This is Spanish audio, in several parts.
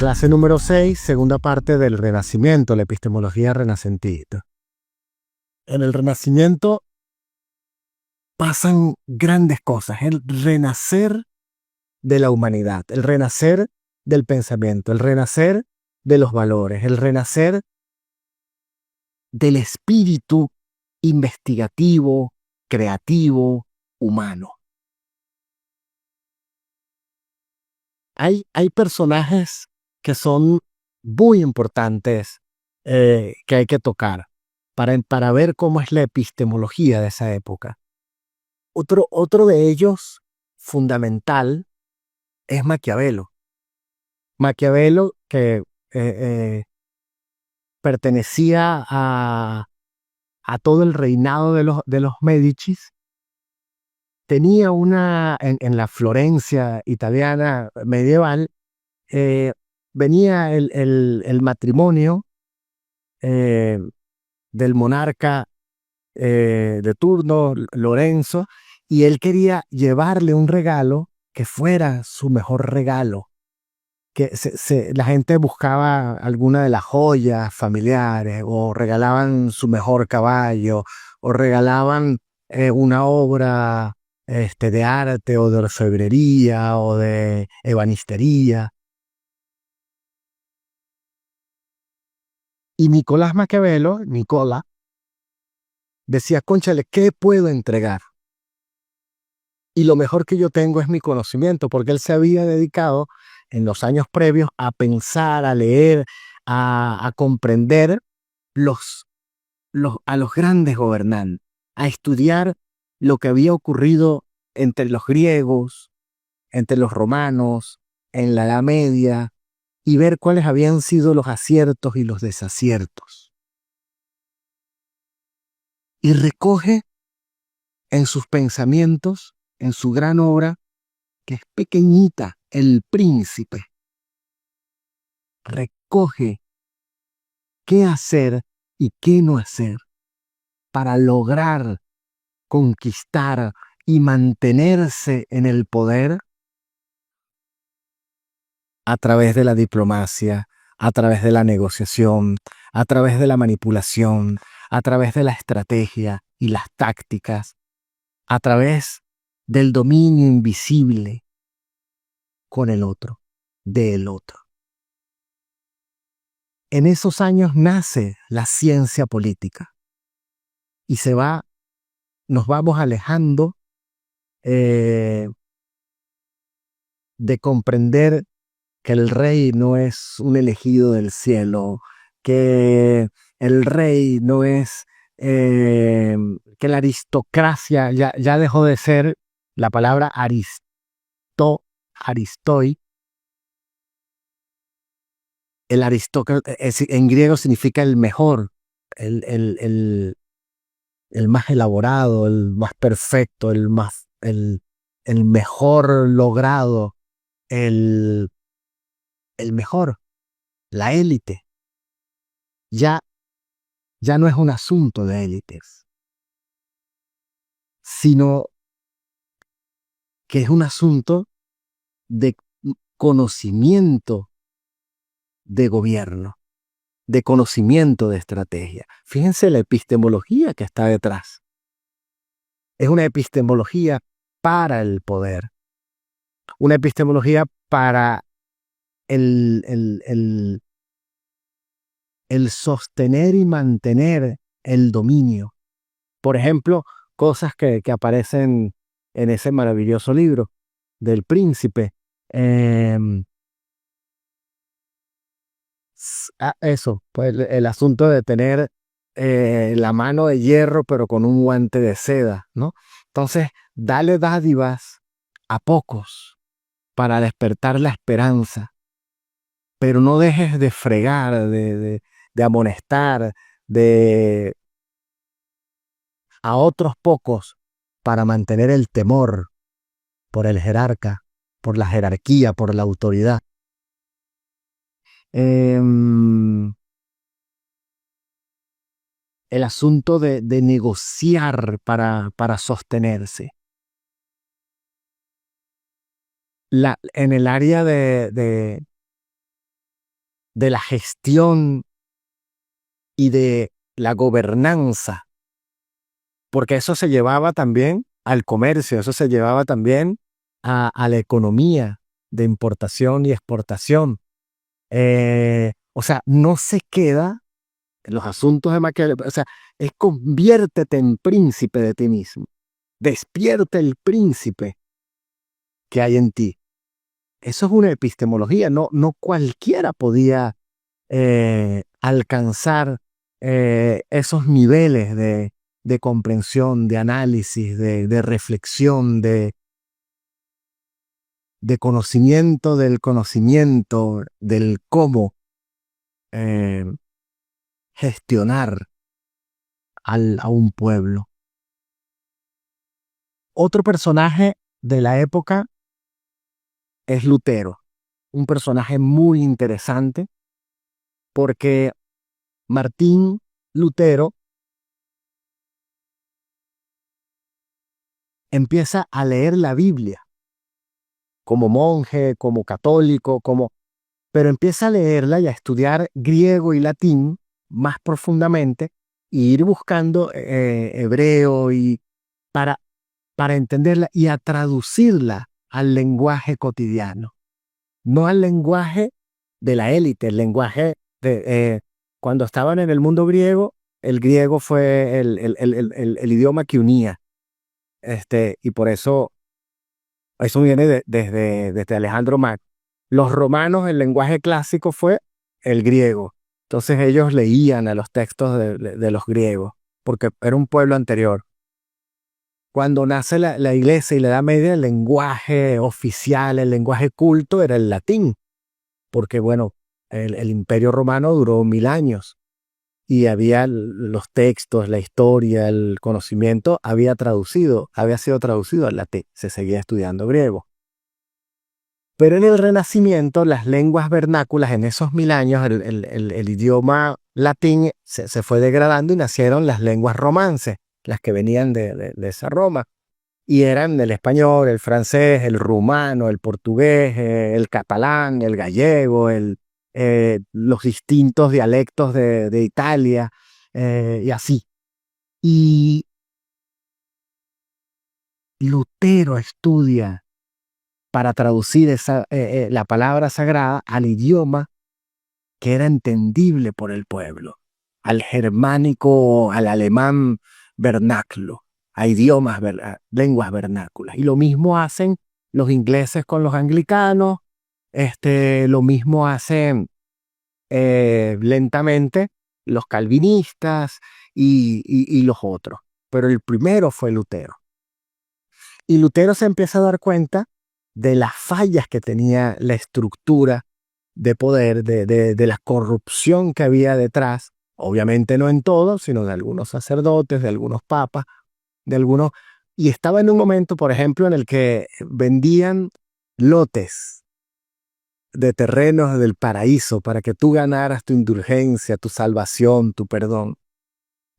Clase número 6, segunda parte del Renacimiento, la epistemología renacentista. En el Renacimiento pasan grandes cosas, el renacer de la humanidad, el renacer del pensamiento, el renacer de los valores, el renacer del espíritu investigativo, creativo, humano. Hay personajes que son muy importantes que hay que tocar para ver cómo es la epistemología de esa época. Otro de ellos, fundamental, es Maquiavelo. Maquiavelo, que pertenecía a todo el reinado de los Médicis, tenía en la Florencia italiana medieval, venía el matrimonio del monarca de turno, Lorenzo, y él quería llevarle un regalo que fuera su mejor regalo. Que la gente buscaba alguna de las joyas familiares, o regalaban su mejor caballo, o regalaban una obra de arte, o de orfebrería, o de ebanistería. Y Nicolás Maquiavelo, Nicola, decía: cónchale, ¿qué puedo entregar? Y lo mejor que yo tengo es mi conocimiento, porque él se había dedicado en los años previos a pensar, a leer, a comprender a los grandes gobernantes, a estudiar lo que había ocurrido entre los griegos, entre los romanos, en la Edad Media, y ver cuáles habían sido los aciertos y los desaciertos. Y recoge en sus pensamientos, en su gran obra, que es pequeñita, El Príncipe, recoge qué hacer y qué no hacer para lograr conquistar y mantenerse en el poder a través de la diplomacia, a través de la negociación, a través de la manipulación, a través de la estrategia y las tácticas, a través del dominio invisible con el otro, del otro. En esos años nace la ciencia política y nos vamos alejando de comprender que el rey no es un elegido del cielo, que el rey no es, que la aristocracia ya dejó de ser la palabra aristoi. El aristócrata en griego significa el mejor, el más elaborado, el más perfecto, el mejor logrado, el mejor, la élite. Ya no es un asunto de élites, sino que es un asunto de conocimiento de gobierno, de conocimiento de estrategia. Fíjense la epistemología que está detrás. Es una epistemología para el poder, una epistemología para el sostener y mantener el dominio. Por ejemplo, cosas que aparecen en ese maravilloso libro del Príncipe. Eso, pues el asunto de tener la mano de hierro pero con un guante de seda, ¿no? Entonces, dale dádivas a pocos para despertar la esperanza, pero no dejes de fregar, de amonestar a otros pocos para mantener el temor por el jerarca, por la jerarquía, por la autoridad. El asunto de negociar para sostenerse. En el área de la gestión y de la gobernanza, porque eso se llevaba también al comercio, eso se llevaba también a la economía de importación y exportación. O sea, no se queda en los asuntos de Maquiavelo, o sea, es conviértete en príncipe de ti mismo, despierta el príncipe que hay en ti. Eso es una epistemología, no cualquiera podía alcanzar esos niveles de comprensión, de análisis, de reflexión, de conocimiento del conocimiento, del cómo eh, gestionar a un pueblo. Otro personaje de la época es Lutero, un personaje muy interesante porque Martín Lutero empieza a leer la Biblia como monje, como católico, pero empieza a leerla y a estudiar griego y latín más profundamente e ir buscando hebreo y para, para entenderla y a traducirla al lenguaje cotidiano, no al lenguaje de la élite, el lenguaje de cuando estaban en el mundo griego, el griego fue el idioma que unía, y por eso viene desde Alejandro Magno. Los romanos, el lenguaje clásico fue el griego. Entonces ellos leían a los textos de los griegos, porque era un pueblo anterior. Cuando nace la iglesia y la Edad Media, el lenguaje oficial, el lenguaje culto era el latín, porque bueno, el Imperio Romano duró 1000 años y había los textos, la historia, el conocimiento, había sido traducido al latín, se seguía estudiando griego. Pero en el Renacimiento, las lenguas vernáculas, en esos 1000 años, el idioma latín se fue degradando y nacieron las lenguas romances, las que venían de esa Roma. Y eran el español, el francés, el rumano, el portugués, el catalán, el gallego, los distintos dialectos de Italia, y así. Y Lutero estudia para traducir la palabra sagrada al idioma que era entendible por el pueblo, al germánico, al alemán vernáculo, a idiomas, a lenguas vernáculas. Y lo mismo hacen los ingleses con los anglicanos, lo mismo hacen lentamente los calvinistas y los otros. Pero el primero fue Lutero. Y Lutero se empieza a dar cuenta de las fallas que tenía la estructura de poder, de la corrupción que había detrás, obviamente no en todos, sino de algunos sacerdotes, de algunos papas, de algunos... Y estaba en un momento, por ejemplo, en el que vendían lotes de terrenos del paraíso para que tú ganaras tu indulgencia, tu salvación, tu perdón.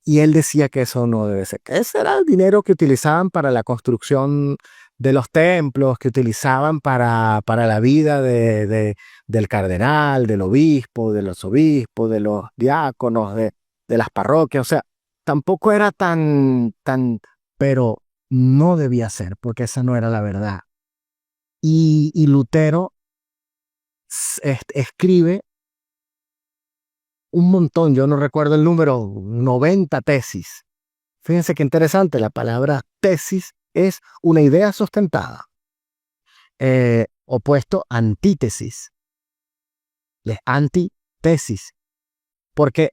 Y él decía que eso no debe ser, que ese era el dinero que utilizaban para la construcción de los templos, que utilizaban para la vida del cardenal, del obispo, de los obispos, de los diáconos, de las parroquias. O sea, tampoco era pero no debía ser, porque esa no era la verdad. Y Lutero escribe un montón, yo no recuerdo el número, 90 tesis. Fíjense qué interesante, la palabra tesis es una idea sustentada, opuesto a antítesis, antitesis, porque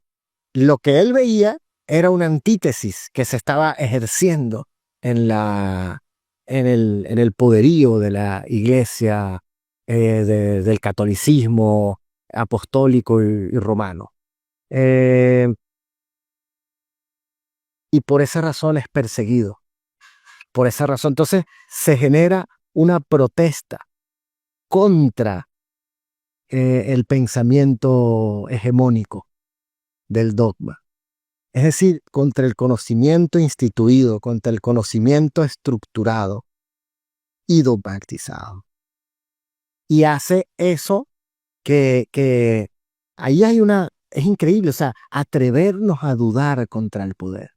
lo que él veía era una antítesis que se estaba ejerciendo en el poderío de la iglesia, del catolicismo apostólico y romano. Y por esa razón es perseguido. Por esa razón, entonces, se genera una protesta contra el pensamiento hegemónico del dogma. Es decir, contra el conocimiento instituido, contra el conocimiento estructurado y dogmatizado. Y hace eso que ahí es increíble, o sea, atrevernos a dudar contra el poder,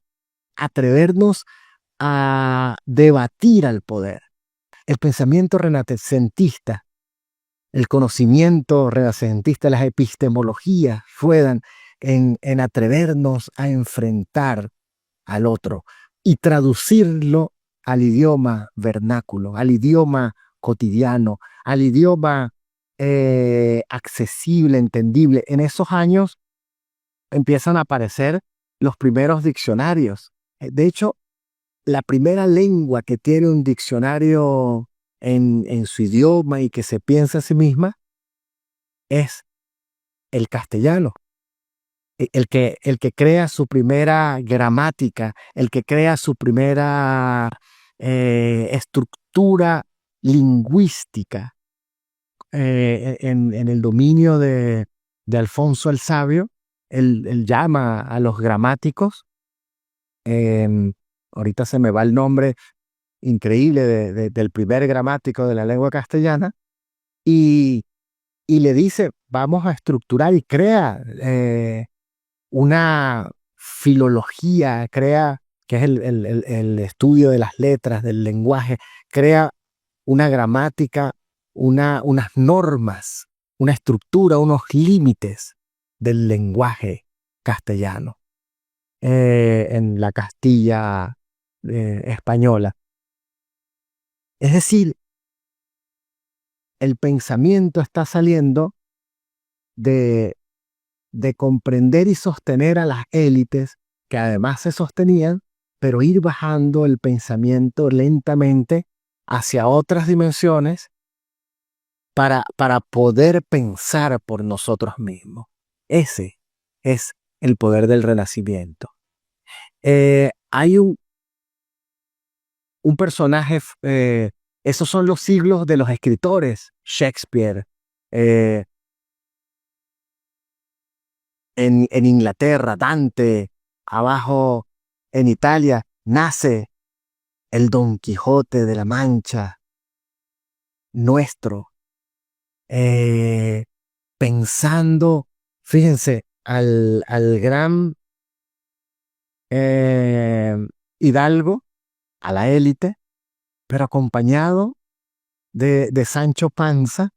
atrevernos a debatir al poder. El pensamiento renacentista, el conocimiento renacentista, las epistemologías ruedan en atrevernos a enfrentar al otro y traducirlo al idioma vernáculo, al idioma cotidiano, al idioma accesible, entendible. En esos años empiezan a aparecer los primeros diccionarios. De hecho, la primera lengua que tiene un diccionario en su idioma y que se piensa a sí misma es el castellano. El que crea su primera gramática, el que crea su primera estructura lingüística en el dominio de Alfonso el Sabio. Él llama a los gramáticos, ahorita se me va el nombre increíble del primer gramático de la lengua castellana, y, y le dice, vamos a estructurar, y crea una filología, crea, que es el estudio de las letras, del lenguaje, crea una gramática, unas normas, una estructura, unos límites del lenguaje castellano en la Castilla española. Es decir, el pensamiento está saliendo de comprender y sostener a las élites, que además se sostenían, pero ir bajando el pensamiento lentamente hacia otras dimensiones para poder pensar por nosotros mismos. Ese es el poder del Renacimiento. Hay un personaje, esos son los siglos de los escritores, Shakespeare, eh, en Inglaterra, Dante, abajo en Italia, nace el Don Quijote de la Mancha, nuestro, pensando, fíjense, al gran hidalgo, a la élite, pero acompañado de Sancho Panza,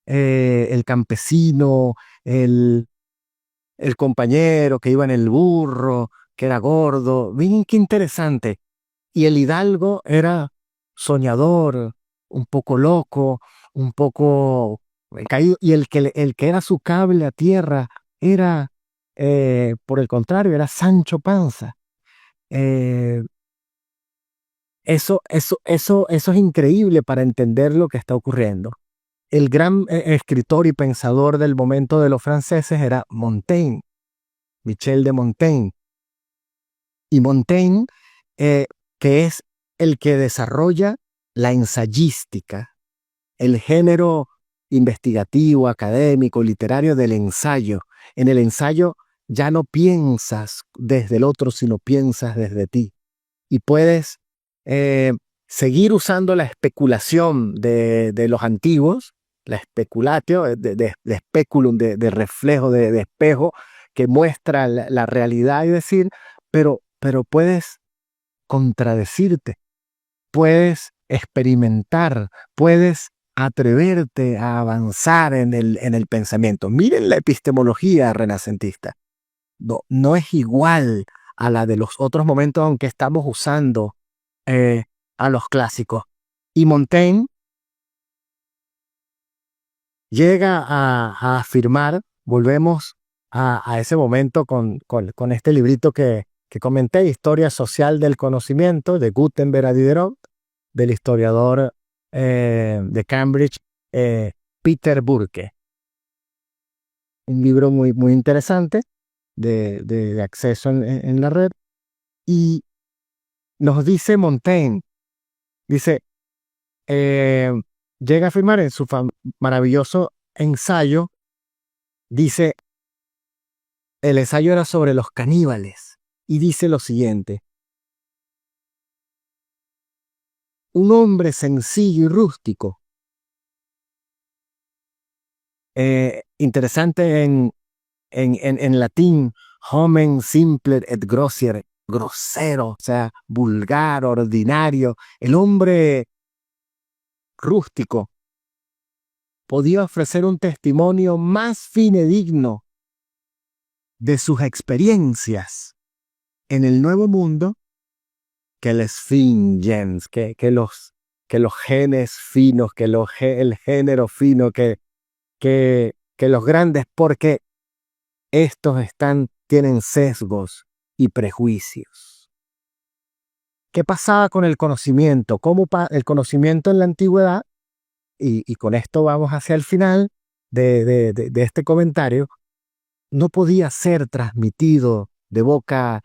el campesino, el compañero que iba en el burro, que era gordo. Miren qué interesante. Y el hidalgo era soñador, un poco loco, un poco caído. Y el que era su cable a tierra era, por el contrario, era Sancho Panza. Eh, eso es increíble para entender lo que está ocurriendo. El gran escritor y pensador del momento de los franceses era Montaigne, Michel de Montaigne. Y Montaigne, que es el que desarrolla la ensayística, el género investigativo, académico, literario del ensayo. En el ensayo ya no piensas desde el otro, sino piensas desde ti. Y puedes eh, seguir usando la especulación de los antiguos, la especulatio, de speculum, de reflejo, de espejo, que muestra la realidad, y decir, pero puedes contradecirte, puedes experimentar, puedes atreverte a avanzar en el pensamiento. Miren la epistemología renacentista. No es igual a la de los otros momentos, aunque estamos usando eh, a los clásicos. Y Montaigne llega a afirmar, volvemos a ese momento con este librito que comenté, Historia Social del Conocimiento, de Gutenberg a Diderot, del historiador de Cambridge, Peter Burke. Un libro muy, muy interesante de acceso en la red. Y nos dice Montaigne, dice, llega a afirmar en su maravilloso ensayo, dice, el ensayo era sobre los caníbales, y dice lo siguiente: un hombre sencillo y rústico, interesante en latín, homen simpler et grossier, grosero, o sea, vulgar, ordinario. El hombre rústico podía ofrecer un testimonio más fidedigno de sus experiencias en el Nuevo Mundo que el Sphinx, que los genes finos, el género fino, que los grandes, porque estos tienen sesgos y prejuicios. ¿Qué pasaba con el conocimiento? El conocimiento en la antigüedad, y con esto vamos hacia el final de este comentario, no podía ser transmitido de boca,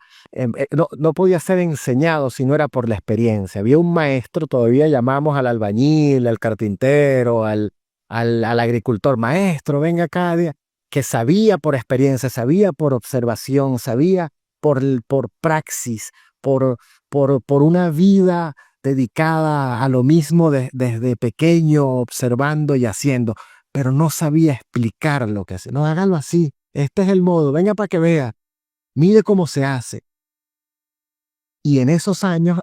no podía ser enseñado si no era por la experiencia. Había un maestro, todavía llamamos al albañil, al carpintero, al agricultor, maestro, venga cada día, que sabía por experiencia, sabía por observación, sabía por praxis, por una vida dedicada a lo mismo desde pequeño, observando y haciendo, pero no sabía explicar lo que hace. No, hágalo así, este es el modo, venga para que vea, mire cómo se hace. Y en esos años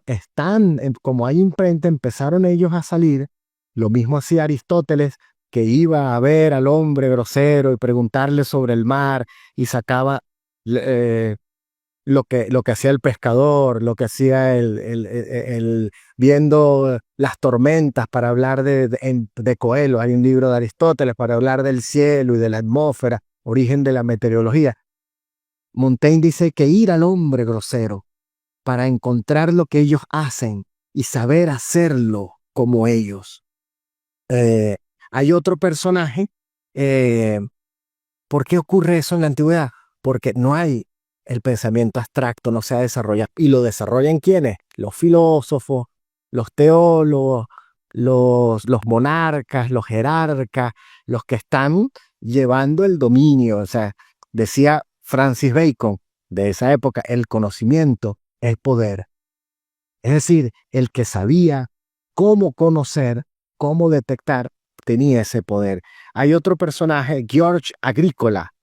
como hay imprenta, empezaron ellos a salir. Lo mismo hacía Aristóteles, que iba a ver al hombre grosero y preguntarle sobre el mar y sacaba lo que hacía el pescador, lo que hacía viendo las tormentas para hablar de Coelho. Hay un libro de Aristóteles para hablar del cielo y de la atmósfera, origen de la meteorología. Montaigne dice que ir al hombre grosero para encontrar lo que ellos hacen y saber hacerlo como ellos. Hay otro personaje. ¿Por qué ocurre eso en la antigüedad? Porque no hay el pensamiento abstracto, no se ha desarrollado. ¿Y lo desarrollan quiénes? Los filósofos, los teólogos, los monarcas, los jerarcas, los que están llevando el dominio. O sea, decía Francis Bacon de esa época, el conocimiento es poder. Es decir, el que sabía cómo conocer, cómo detectar, tenía ese poder. Hay otro personaje, George Agricola,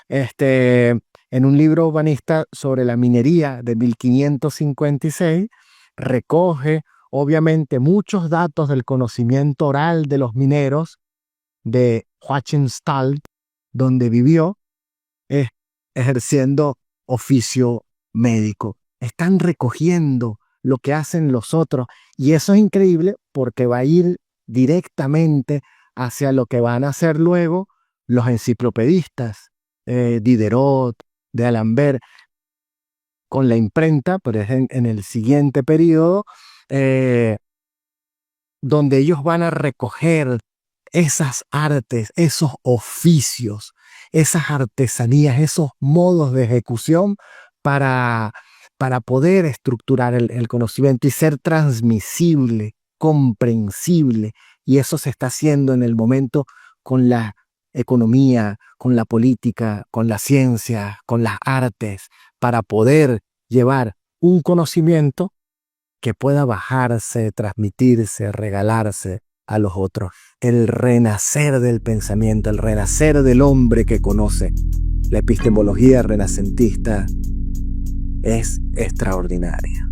en un libro urbanista sobre la minería de 1556, recoge obviamente muchos datos del conocimiento oral de los mineros de Hohenstald, donde vivió, ejerciendo oficio médico. Están recogiendo lo que hacen los otros, y eso es increíble porque va a ir directamente hacia lo que van a hacer luego los enciclopedistas, Diderot, de D'Alembert, con la imprenta, pero es en el siguiente periodo, donde ellos van a recoger esas artes, esos oficios, esas artesanías, esos modos de ejecución para poder estructurar el conocimiento y ser transmisible, comprensible. Y eso se está haciendo en el momento con la economía, con la política, con la ciencia, con las artes, para poder llevar un conocimiento que pueda bajarse, transmitirse, regalarse a los otros. El renacer del pensamiento, el renacer del hombre que conoce. La epistemología renacentista es extraordinaria.